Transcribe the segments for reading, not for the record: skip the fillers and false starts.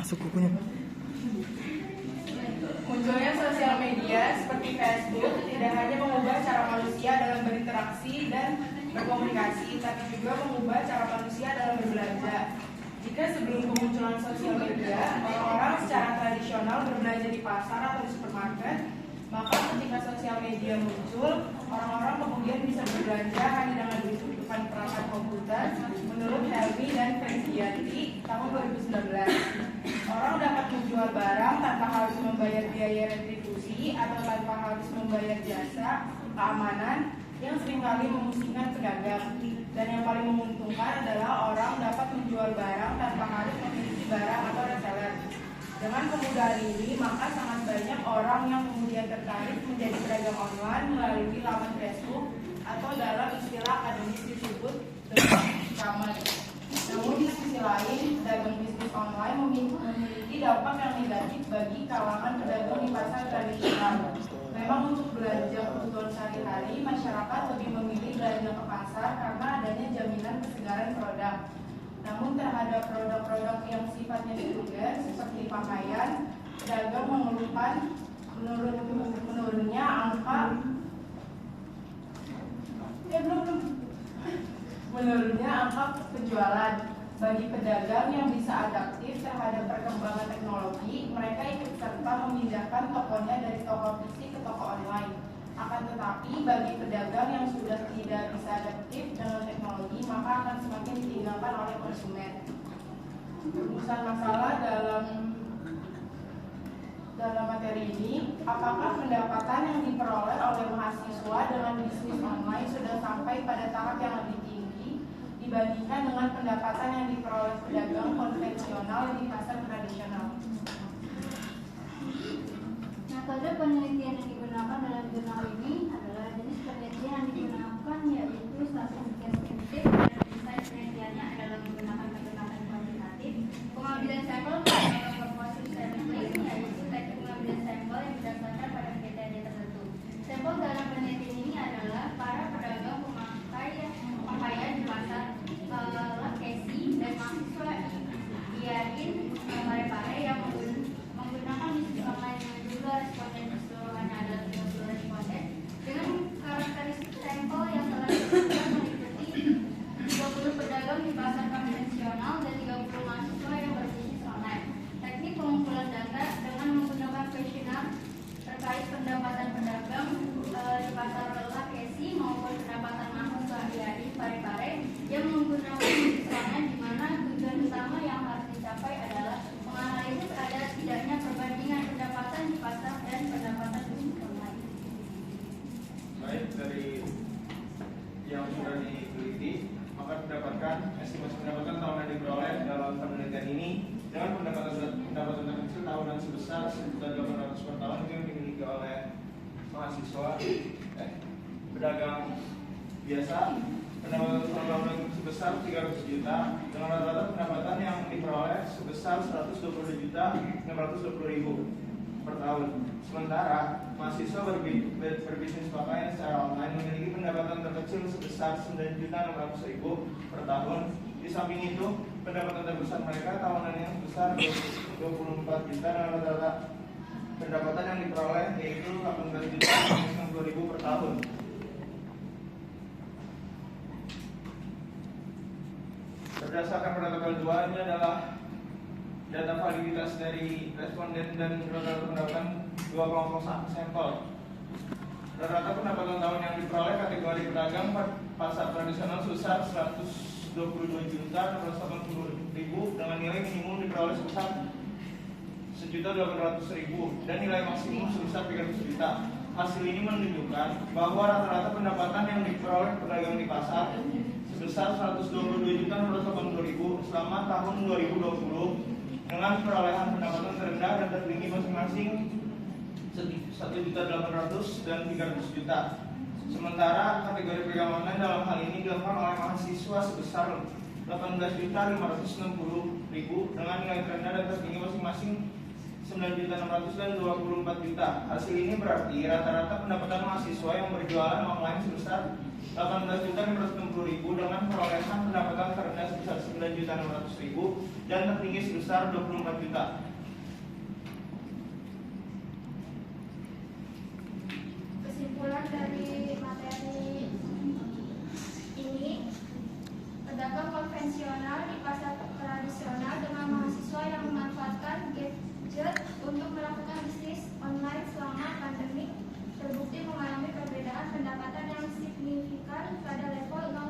Masuk kukunya. Munculnya sosial media seperti Facebook tidak hanya mengubah cara manusia dalam berinteraksi dan berkomunikasi, tapi juga mengubah cara manusia dalam berbelanja. Jika sebelum kemunculan sosial media, orang-orang secara tradisional berbelanja di pasar atau di supermarket, maka ketika sosial media muncul, orang-orang kemudian bisa berbelanja hanya dengan dibutuhkan perangkat komputer. Menurut Helmi dan Krisdianti tahun 2019, orang dapat menjual barang tanpa harus membayar biaya retribusi atau tanpa harus membayar jasa keamanan yang seringkali memusingkan pedagang. Dan yang paling menguntungkan adalah orang dapat menjual barang tanpa harus memiliki barang atau reseller. Dengan kemudahan ini, maka sangat banyak orang yang kemudian tertarik menjadi pedagang online melalui laman Facebook atau dalam istilah akademis disebut e-commerce. Namun di sisi lain, pedagang bisnis online memiliki dampak yang negatif bagi kalangan pedagang di pasar tradisional. Memang untuk belanja kebutuhan sehari-hari, masyarakat lebih memilih belanja ke pasar karena adanya jaminan kesegaran produk. Namun terhadap produk-produk yang sifatnya sekunder seperti pakaian, pedagang mengeluhkan menurunnya angka penjualan. Bagi pedagang yang bisa adaptif terhadap perkembangan teknologi, mereka ikut serta memindahkan tokonya dari toko fisik ke toko online. Akan tetapi bagi pedagang yang sudah tidak bisa adaptif dengan teknologi, maka akan semakin ditinggalkan oleh konsumen. Rumusan masalah dalam materi ini, apakah pendapatan yang diperoleh oleh mahasiswa dengan bisnis online sudah sampai pada tahap yang lebih tinggi dibandingkan dengan pendapatan yang diperoleh pedagang konvensional di pasar tradisional? Metode penelitian yang digunakan dalam jurnal ini adalah jenis penelitian yang digunakan yaitu statistical scientific dan desain penelitiannya adalah menggunakan metode kuantitatif. Pengambilan sampel pada proporsi sampling yaitu teknik pengambilan sampel yang berdasarkan pada kriteria tertentu. Sampel dalam penelitian ini adalah para pedagang pakaian di pasar Lekesi dan mahasiswa IAIN Parepare yang menggunakan bisnis online dengan jumlah responden keseluruhannya adalah 30 responden dengan karakteristik sampel yang telah ditentukan meliputi 30 pedagang di pasar konvensional dan 30 mahasiswa yang berbisnis online. Teknik pengumpulan data dengan menggunakan questionnaire terkait pendapatan pedagang di pasar Lekesi maupun pendapatan mahasiswa IAIN Parepare yang menggunakan bisnis online, di mana tujuan utama yang harus dicapai adalah menganalisis ada tidaknya perbandingan pendapatan di pasar dan pendapatan bisnis online. Baik, dari yang sudah diteliti, maka didapatkan estimasi pendapatan tahunan yang diperoleh dalam penelitian ini dengan pendapatan terkecil tahunan sebesar 1.800 per tahun itu yang dimiliki oleh mahasiswa pedagang biasa. Pendapatan tahunan sebesar 300 juta dengan rata-rata pendapatan yang diperoleh sebesar 120.620.000 per tahun. Sementara mahasiswa berbisnis pakaian secara online memiliki pendapatan terkecil sebesar 9.600.000 per tahun. Di samping itu, pendapatan terbesar mereka tahunan yang sebesar 24 juta dengan rata-rata pendapatan yang diperoleh yaitu 18.620.000 per tahun. Berdasarkan pada tabel 2, ini adalah data validitas dari responden dan rata-rata pendapatan dua kelompok sampel. Rata-rata pendapatan tahun yang diperoleh kategori pedagang pasar tradisional sebesar 122.680.000 dengan nilai minimum diperoleh sebesar 1.800.000 dan nilai maksimum sebesar 300 juta. Hasil ini menunjukkan bahwa rata-rata pendapatan yang diperoleh pedagang di pasar sebesar 122.680.000 selama tahun 2020 dengan perolehan pendapatan terendah dan tertinggi masing-masing 1.800.000 dan 300 juta. Sementara kategori pedagang online dalam hal ini dilakukan oleh mahasiswa sebesar 18.560.000 dengan nilai terendah dan tertinggi masing-masing 9.600.000 dan 24 juta. Hasil ini berarti rata-rata pendapatan mahasiswa yang berjualan online sebesar 18.560.000 dengan perolehan pendapatan terendah sebesar 9.600.000 dan tertinggi sebesar 24 juta. Kesimpulan dari materi ini, pedagang konvensional di pasar tradisional dengan mahasiswa yang memanfaatkan gadget untuk melakukan bisnis online selama pandemi terbukti mengalami perbedaan pendapatan yang signifikan pada level 0,00.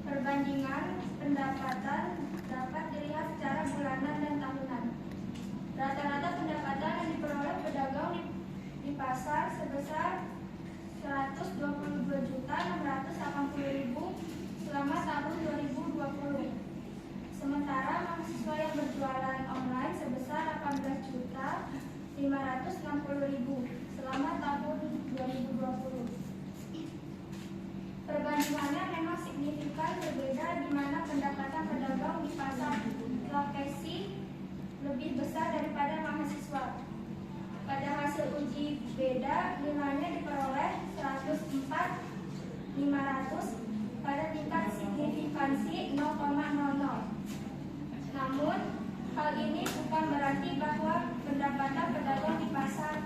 Perbandingan pendapatan dapat dilihat secara bulanan dan tahunan. Rata-rata pendapatan yang diperoleh pedagang di pasar sebesar 122.680.000 selama tahun 2020. Sementara mahasiswa yang berjualan online sebesar 18.560.000 selama tahun 2020. Perbandingannya memang signifikan berbeda di mana pendapatan pedagang di pasar lokasi lebih besar daripada mahasiswa. Pada hasil uji beda, nilainya diperoleh 104.500 pada tingkat signifikansi 0,00. Namun, hal ini bukan berarti bahwa pendapatan pedagang di pasar